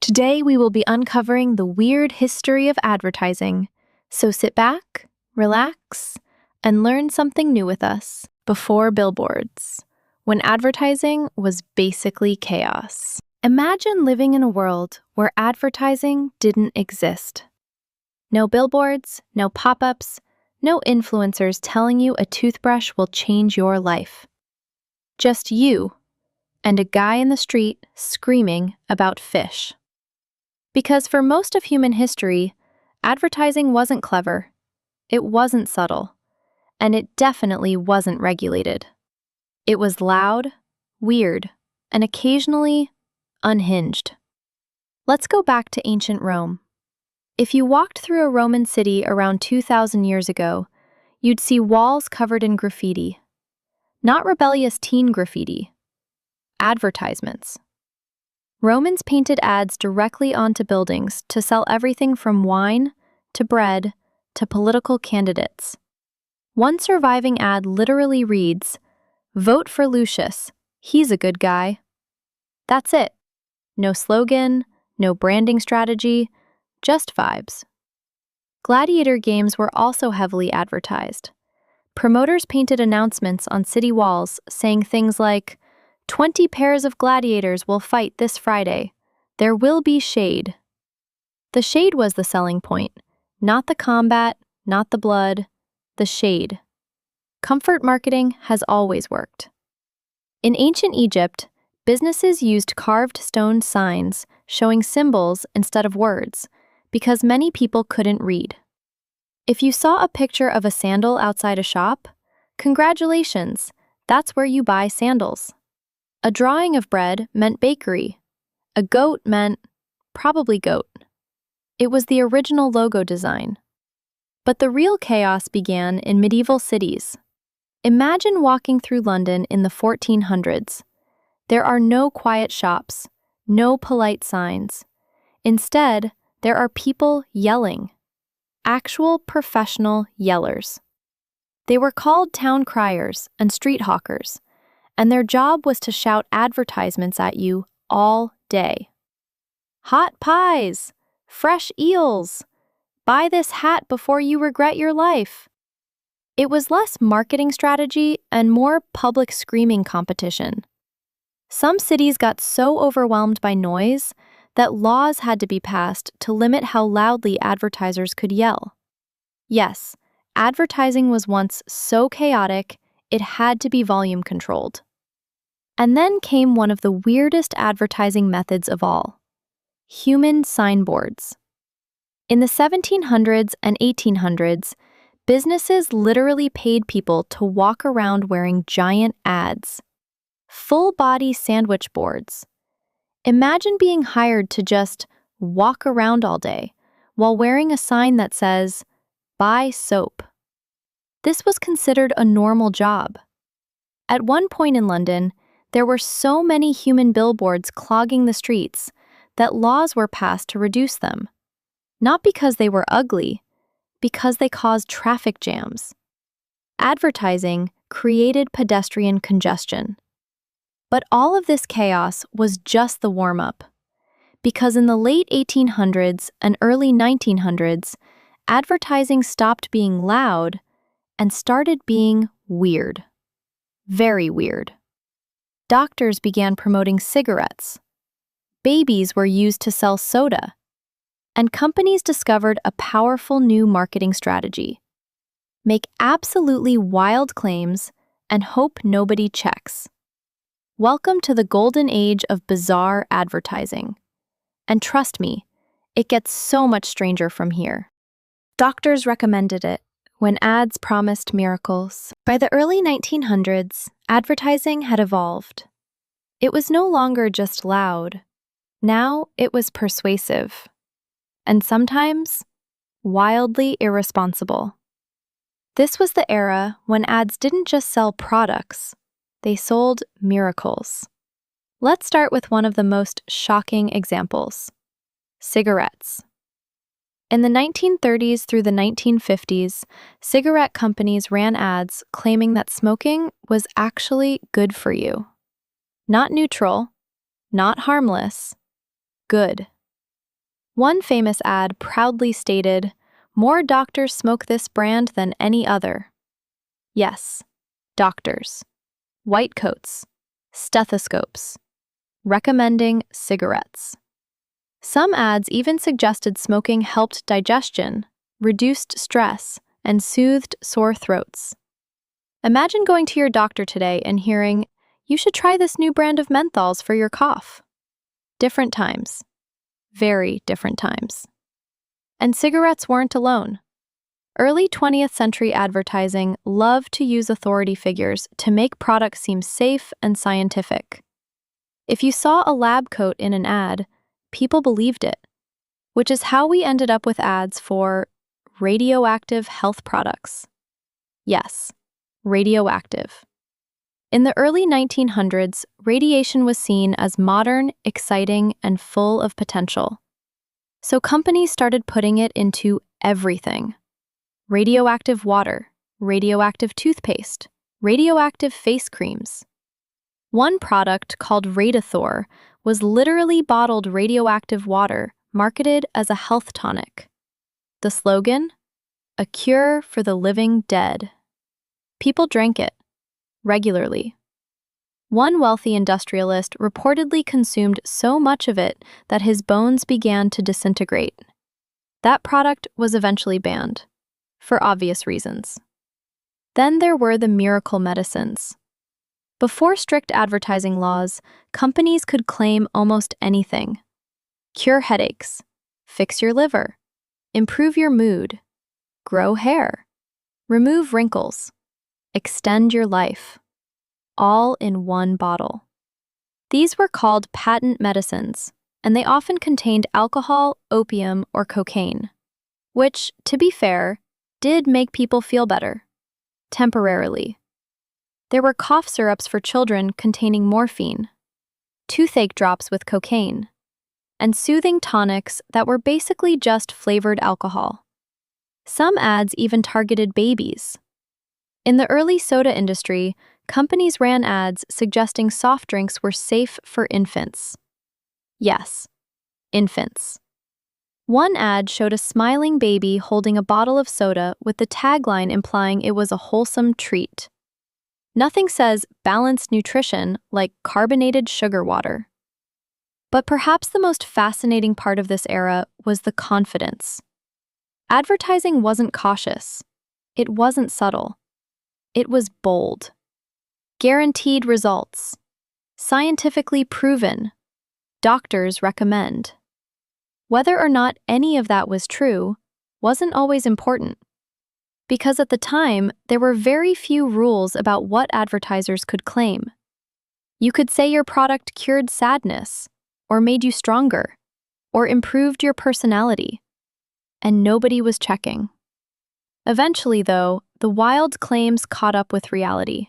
Today we will be uncovering the weird history of advertising. So sit back, relax, and learn something new with us. Before billboards, when advertising was basically chaos. Imagine living in a world where advertising didn't exist. No billboards, no pop-ups, no influencers telling you a toothbrush will change your life. Just you and a guy in the street screaming about fish. Because for most of human history, advertising wasn't clever, it wasn't subtle, and it definitely wasn't regulated. It was loud, weird, and occasionally unhinged. Let's go back to ancient Rome. If you walked through a Roman city around 2,000 years ago, you'd see walls covered in graffiti. Not rebellious teen graffiti. Advertisements. Romans painted ads directly onto buildings to sell everything from wine to bread to political candidates. One surviving ad literally reads, "Vote for Lucius, he's a good guy." That's it. No slogan, no branding strategy, just vibes. Gladiator games were also heavily advertised. Promoters painted announcements on city walls saying things like, 20 pairs of gladiators will fight this Friday. There will be shade. The shade was the selling point, not the combat, not the blood, the shade. Comfort marketing has always worked. In ancient Egypt, businesses used carved stone signs showing symbols instead of words because many people couldn't read. If you saw a picture of a sandal outside a shop, congratulations, that's where you buy sandals. A drawing of bread meant bakery. A goat meant probably goat. It was the original logo design. But the real chaos began in medieval cities. Imagine walking through London in the 1400s. There are no quiet shops, no polite signs. Instead, there are people yelling. Actual professional yellers. They were called town criers and street hawkers, and their job was to shout advertisements at you all day. Hot pies! Fresh eels! Buy this hat before you regret your life! It was less marketing strategy and more public screaming competition. Some cities got so overwhelmed by noise that laws had to be passed to limit how loudly advertisers could yell. Yes, advertising was once so chaotic, it had to be volume controlled. And then came one of the weirdest advertising methods of all: human signboards. In the 1700s and 1800s, businesses literally paid people to walk around wearing giant ads. Full-body sandwich boards. Imagine being hired to just walk around all day while wearing a sign that says, "Buy soap." This was considered a normal job. At one point in London, there were so many human billboards clogging the streets that laws were passed to reduce them. Not because they were ugly, because they caused traffic jams. Advertising created pedestrian congestion. But all of this chaos was just the warm-up. Because in the late 1800s and early 1900s, advertising stopped being loud and started being weird. Very weird. Doctors began promoting cigarettes. Babies were used to sell soda. And companies discovered a powerful new marketing strategy. Make absolutely wild claims and hope nobody checks. Welcome to the golden age of bizarre advertising. And trust me, it gets so much stranger from here. Doctors recommended it when ads promised miracles. By the early 1900s, advertising had evolved. It was no longer just loud. Now it was persuasive. And sometimes wildly irresponsible. This was the era when ads didn't just sell products, they sold miracles. Let's start with one of the most shocking examples: cigarettes. In the 1930s through the 1950s, cigarette companies ran ads claiming that smoking was actually good for you. Not neutral, not harmless, good. One famous ad proudly stated, "More doctors smoke this brand than any other." Yes, doctors, white coats, stethoscopes, recommending cigarettes. Some ads even suggested smoking helped digestion, reduced stress, and soothed sore throats. Imagine going to your doctor today and hearing, "You should try this new brand of menthols for your cough." Different times. Very different times. And cigarettes weren't alone. Early 20th century advertising loved to use authority figures to make products seem safe and scientific. If you saw a lab coat in an ad, people believed it, which is how we ended up with ads for radioactive health products. Yes, radioactive. In the early 1900s, radiation was seen as modern, exciting, and full of potential. So companies started putting it into everything. Radioactive water, radioactive toothpaste, radioactive face creams. One product called Radithor was literally bottled radioactive water marketed as a health tonic. The slogan? A cure for the living dead. People drank it regularly. One wealthy industrialist reportedly consumed so much of it that his bones began to disintegrate. That product was eventually banned, for obvious reasons. Then there were the miracle medicines. Before strict advertising laws, companies could claim almost anything. Cure headaches, fix your liver, improve your mood, grow hair, remove wrinkles, extend your life, all in one bottle. These were called patent medicines, and they often contained alcohol, opium, or cocaine, which, to be fair, did make people feel better, temporarily. There were cough syrups for children containing morphine, toothache drops with cocaine, and soothing tonics that were basically just flavored alcohol. Some ads even targeted babies. In the early soda industry, companies ran ads suggesting soft drinks were safe for infants. Yes, infants. One ad showed a smiling baby holding a bottle of soda with the tagline implying it was a wholesome treat. Nothing says balanced nutrition like carbonated sugar water. But perhaps the most fascinating part of this era was the confidence. Advertising wasn't cautious. It wasn't subtle. It was bold. Guaranteed results. Scientifically proven. Doctors recommend. Whether or not any of that was true wasn't always important. Because at the time, there were very few rules about what advertisers could claim. You could say your product cured sadness, or made you stronger, or improved your personality, and nobody was checking. Eventually, though, the wild claims caught up with reality.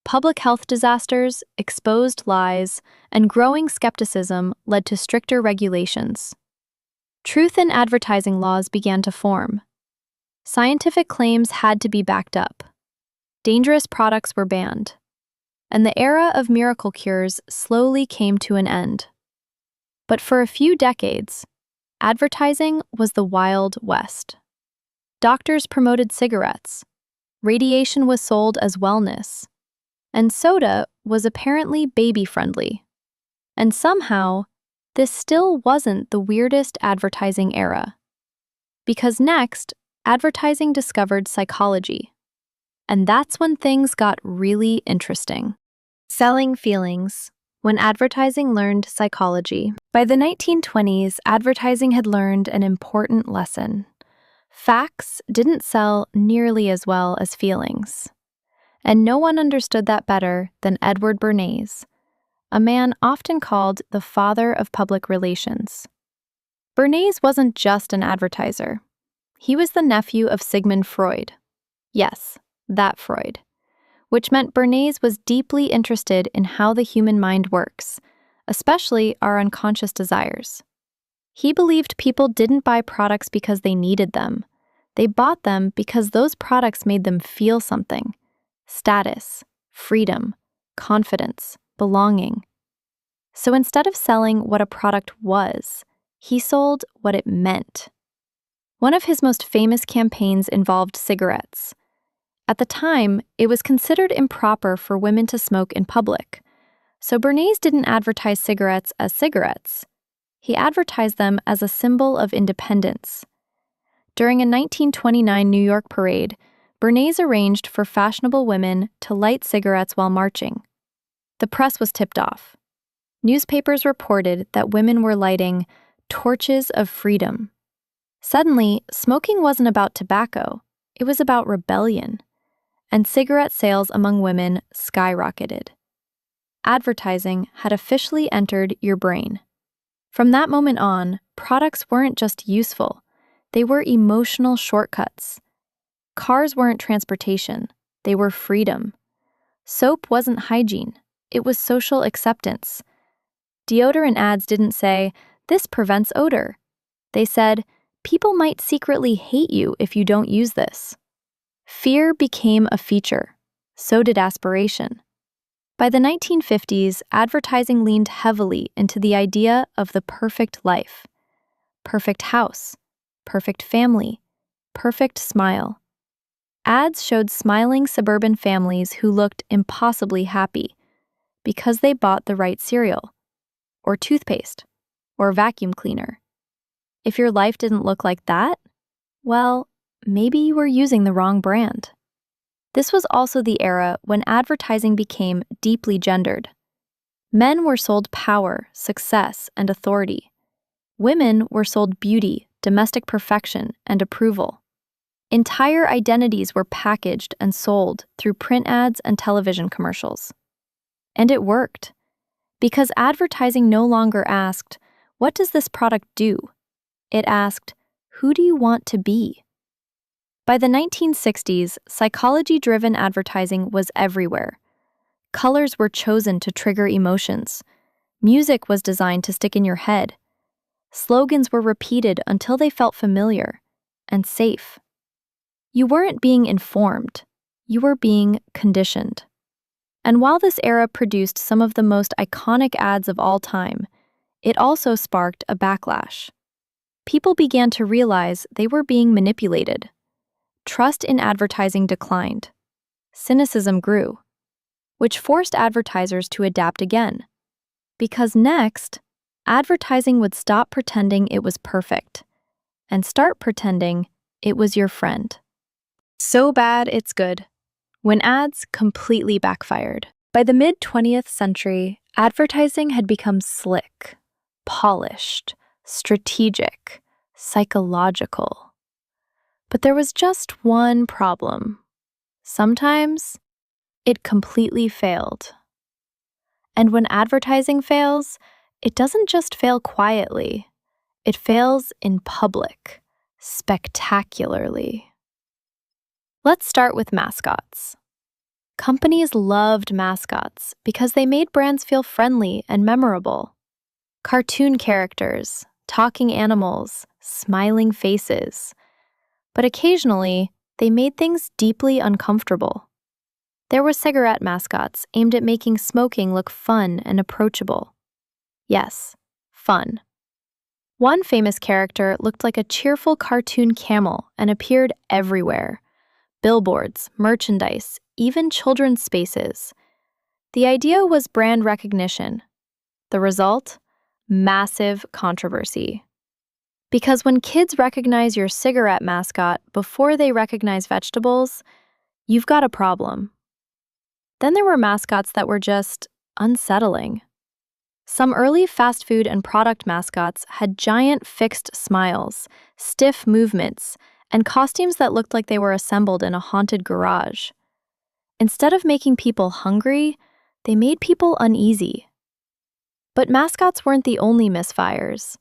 Public health disasters, exposed lies, and growing skepticism led to stricter regulations. Truth in advertising laws began to form. Scientific claims had to be backed up. Dangerous products were banned. And the era of miracle cures slowly came to an end. But for a few decades, advertising was the Wild West. Doctors promoted cigarettes. Radiation was sold as wellness. And soda was apparently baby-friendly. And somehow, this still wasn't the weirdest advertising era. Because next, advertising discovered psychology. And that's when things got really interesting. Selling feelings. When advertising learned psychology. By the 1920s, advertising had learned an important lesson. Facts didn't sell nearly as well as feelings. And no one understood that better than Edward Bernays, a man often called the father of public relations. Bernays wasn't just an advertiser. He was the nephew of Sigmund Freud. Yes, that Freud. Which meant Bernays was deeply interested in how the human mind works, especially our unconscious desires. He believed people didn't buy products because they needed them. They bought them because those products made them feel something. Status, freedom, confidence, belonging. So instead of selling what a product was, He sold what it meant. One of his most famous campaigns involved cigarettes. At the time, it was considered improper for women to smoke in public, so Bernays didn't advertise cigarettes as cigarettes. He advertised them as a symbol of independence. During a 1929 New York parade, Bernays arranged for fashionable women to light cigarettes while marching. The press was tipped off. Newspapers reported that women were lighting torches of freedom. Suddenly, smoking wasn't about tobacco, it was about rebellion, and cigarette sales among women skyrocketed. Advertising had officially entered your brain. From that moment on, products weren't just useful, they were emotional shortcuts. Cars weren't transportation, they were freedom. Soap wasn't hygiene, it was social acceptance. Deodorant ads didn't say, "This prevents odor." They said, "People might secretly hate you if you don't use this." Fear became a feature. So did aspiration. By the 1950s, advertising leaned heavily into the idea of the perfect life. Perfect house, perfect family, perfect smile. Ads showed smiling suburban families who looked impossibly happy because they bought the right cereal, or toothpaste, or vacuum cleaner. If your life didn't look like that, well, maybe you were using the wrong brand. This was also the era when advertising became deeply gendered. Men were sold power, success, and authority. Women were sold beauty, domestic perfection, and approval. Entire identities were packaged and sold through print ads and television commercials. And it worked, because advertising no longer asked, "What does this product do?" It asked, "Who do you want to be?" By the 1960s, psychology-driven advertising was everywhere. Colors were chosen to trigger emotions. Music was designed to stick in your head. Slogans were repeated until they felt familiar and safe. You weren't being informed, you were being conditioned. And while this era produced some of the most iconic ads of all time, it also sparked a backlash. People began to realize they were being manipulated. Trust in advertising declined. Cynicism grew, which forced advertisers to adapt again. Because next, advertising would stop pretending it was perfect and start pretending it was your friend. So bad it's good. When ads completely backfired. By the mid-20th century, advertising had become slick, polished, strategic, psychological. But there was just one problem. Sometimes, it completely failed. And when advertising fails, it doesn't just fail quietly. It fails in public, spectacularly. Let's start with mascots. Companies loved mascots because they made brands feel friendly and memorable. Cartoon characters, talking animals, smiling faces. But occasionally, they made things deeply uncomfortable. There were cigarette mascots aimed at making smoking look fun and approachable. Yes, fun. One famous character looked like a cheerful cartoon camel and appeared everywhere. Billboards, merchandise, even children's spaces. The idea was brand recognition. The result? Massive controversy. Because when kids recognize your cigarette mascot before they recognize vegetables, you've got a problem. Then there were mascots that were just unsettling. Some early fast food and product mascots had giant fixed smiles, stiff movements, and costumes that looked like they were assembled in a haunted garage. Instead of making people hungry, they made people uneasy. But mascots weren't the only misfires.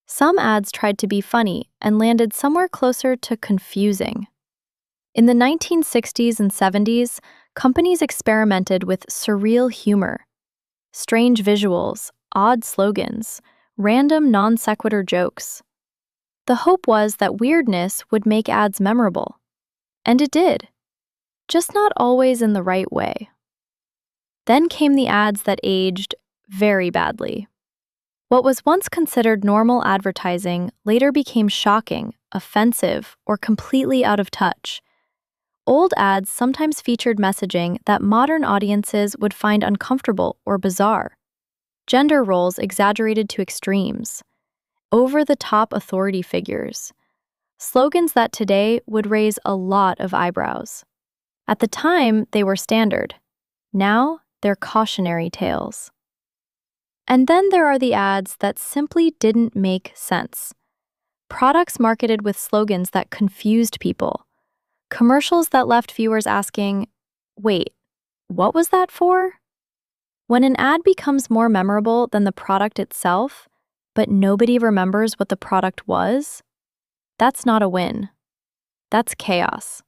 Some ads tried to be funny and landed somewhere closer to confusing. In the 1960s and 70s, companies experimented with surreal humor. Strange visuals, odd slogans, random non sequitur jokes. The hope was that weirdness would make ads memorable. And it did. Just not always in the right way. Then came the ads that aged very badly. What was once considered normal advertising later became shocking, offensive, or completely out of touch. Old ads sometimes featured messaging that modern audiences would find uncomfortable or bizarre. Gender roles exaggerated to extremes. Over-the-top authority figures. Slogans that today would raise a lot of eyebrows. At the time, they were standard. Now, they're cautionary tales. And then there are the ads that simply didn't make sense. Products marketed with slogans that confused people. Commercials that left viewers asking, wait, what was that for? When an ad becomes more memorable than the product itself, but nobody remembers what the product was, that's not a win. That's chaos.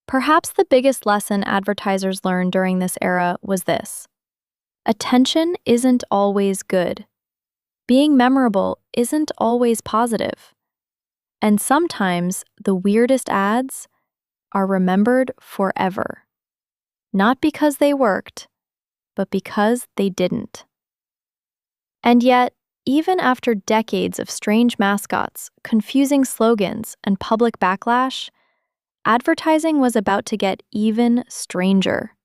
Perhaps the biggest lesson advertisers learned during this era was this: attention isn't always good. Being memorable isn't always positive. And sometimes the weirdest ads are remembered forever. Not because they worked, but because they didn't. And yet, even after decades of strange mascots, confusing slogans, and public backlash, advertising was about to get even stranger.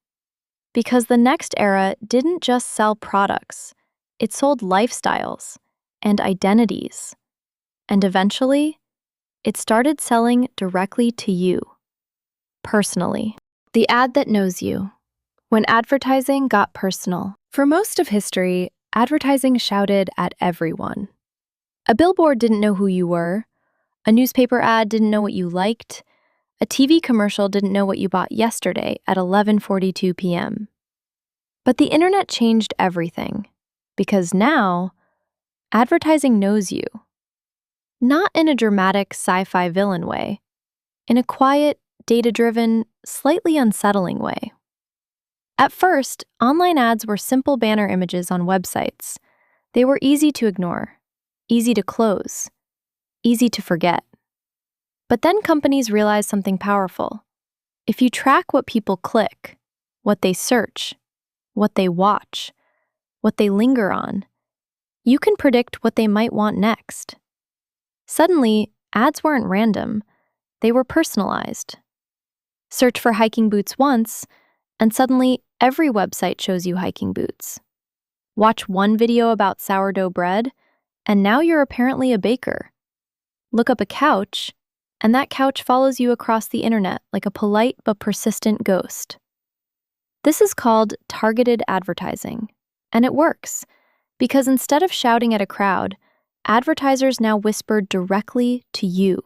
Because the next era didn't just sell products, it sold lifestyles and identities. And eventually, it started selling directly to you, personally. The ad that knows you. When advertising got personal. For most of history, advertising shouted at everyone. A billboard didn't know who you were. A newspaper ad didn't know what you liked. A TV commercial didn't know what you bought yesterday at 11:42 p.m. But the internet changed everything, because now, advertising knows you. Not in a dramatic sci-fi villain way, in a quiet, data-driven, slightly unsettling way. At first, online ads were simple banner images on websites. They were easy to ignore, easy to close, easy to forget. But then companies realized something powerful. If you track what people click, what they search, what they watch, what they linger on, you can predict what they might want next. Suddenly, ads weren't random, they were personalized. Search for hiking boots once, and suddenly every website shows you hiking boots. Watch one video about sourdough bread, and now you're apparently a baker. Look up a couch, and that couch follows you across the internet like a polite but persistent ghost. This is called targeted advertising, and it works, because instead of shouting at a crowd, advertisers now whisper directly to you.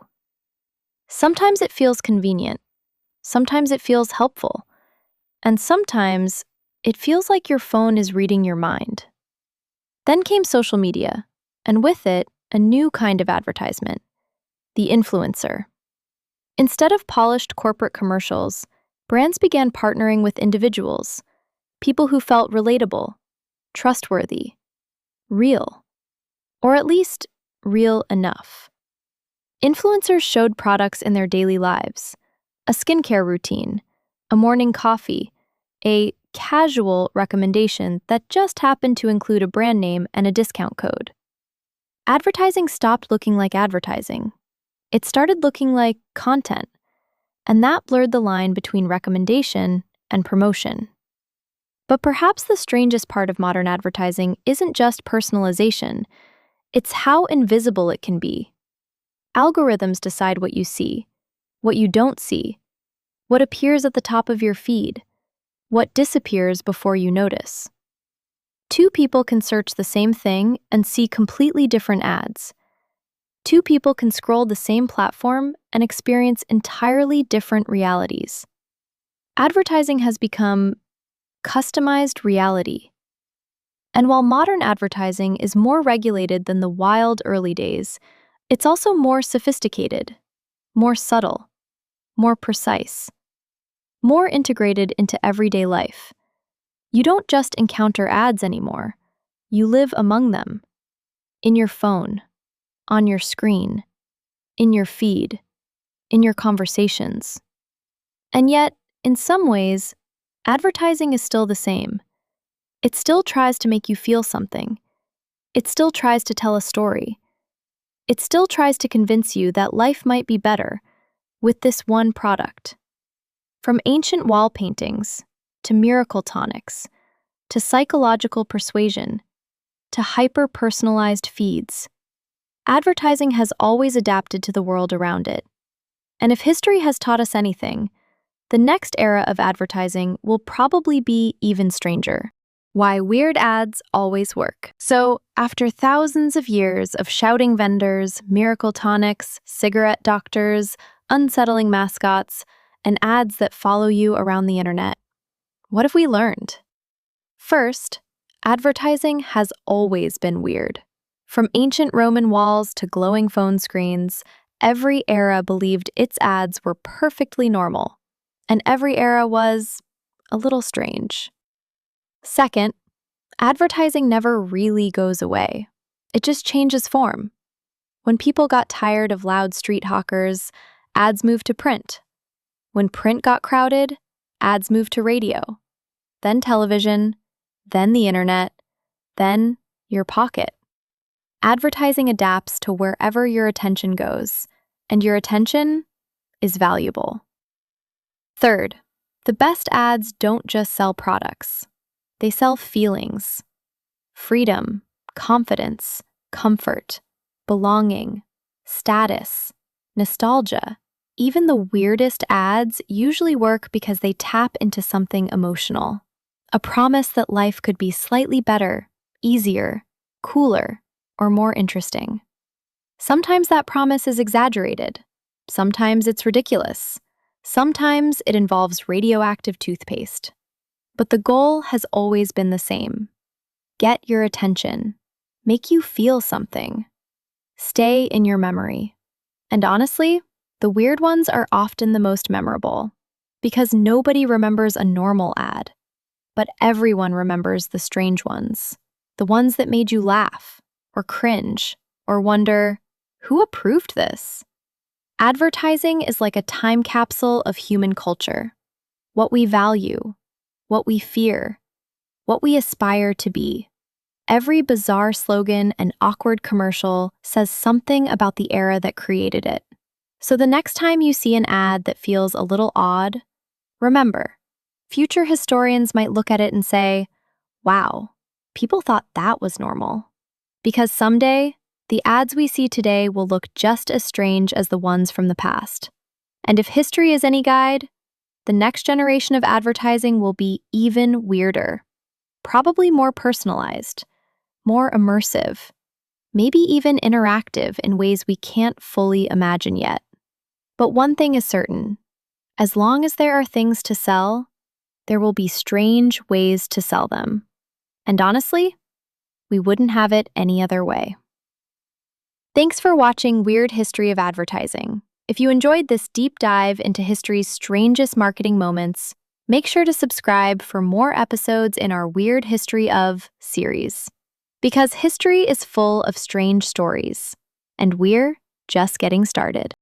Sometimes it feels convenient, sometimes it feels helpful, and sometimes it feels like your phone is reading your mind. Then came social media, and with it, a new kind of advertisement: the influencer. Instead of polished corporate commercials, brands began partnering with individuals, people who felt relatable, trustworthy, real, or at least real enough. Influencers showed products in their daily lives: a skincare routine, a morning coffee, a casual recommendation that just happened to include a brand name and a discount code. Advertising stopped looking like advertising. It started looking like content, and that blurred the line between recommendation and promotion. But perhaps the strangest part of modern advertising isn't just personalization, it's how invisible it can be. Algorithms decide what you see, what you don't see, what appears at the top of your feed, what disappears before you notice. Two people can search the same thing and see completely different ads. Two people can scroll the same platform and experience entirely different realities. Advertising has become customized reality. And while modern advertising is more regulated than the wild early days, it's also more sophisticated, more subtle, more precise, more integrated into everyday life. You don't just encounter ads anymore. You live among them. In your phone, on your screen, in your feed, in your conversations. And yet, in some ways, advertising is still the same. It still tries to make you feel something. It still tries to tell a story. It still tries to convince you that life might be better with this one product. From ancient wall paintings, to miracle tonics, to psychological persuasion, to hyper-personalized feeds, advertising has always adapted to the world around it. And if history has taught us anything, the next era of advertising will probably be even stranger. Why weird ads always work. So, after thousands of years of shouting vendors, miracle tonics, cigarette doctors, unsettling mascots, and ads that follow you around the internet, what have we learned? First, advertising has always been weird. From ancient Roman walls to glowing phone screens, every era believed its ads were perfectly normal, and every era was a little strange. Second, advertising never really goes away. It just changes form. When people got tired of loud street hawkers, ads moved to print. When print got crowded, ads moved to radio, then television, then the internet, then your pocket. Advertising adapts to wherever your attention goes, and your attention is valuable. Third, the best ads don't just sell products. They sell feelings. Freedom, confidence, comfort, belonging, status, nostalgia. Even the weirdest ads usually work because they tap into something emotional. A promise that life could be slightly better, easier, cooler, or more interesting. Sometimes that promise is exaggerated. Sometimes it's ridiculous. Sometimes it involves radioactive toothpaste. But the goal has always been the same. Get your attention. Make you feel something. Stay in your memory. And honestly, the weird ones are often the most memorable, because nobody remembers a normal ad, but everyone remembers the strange ones, the ones that made you laugh, or cringe, or wonder, who approved this? Advertising is like a time capsule of human culture. What we value, what we fear, what we aspire to be. Every bizarre slogan and awkward commercial says something about the era that created it. So the next time you see an ad that feels a little odd, remember, future historians might look at it and say, wow, people thought that was normal. Because someday, the ads we see today will look just as strange as the ones from the past. And if history is any guide, the next generation of advertising will be even weirder, probably more personalized, more immersive, maybe even interactive in ways we can't fully imagine yet. But one thing is certain, as long as there are things to sell, there will be strange ways to sell them. And honestly, we wouldn't have it any other way. Thanks for watching Weird History of Advertising. If you enjoyed this deep dive into history's strangest marketing moments, make sure to subscribe for more episodes in our Weird History of series. Because history is full of strange stories, and we're just getting started.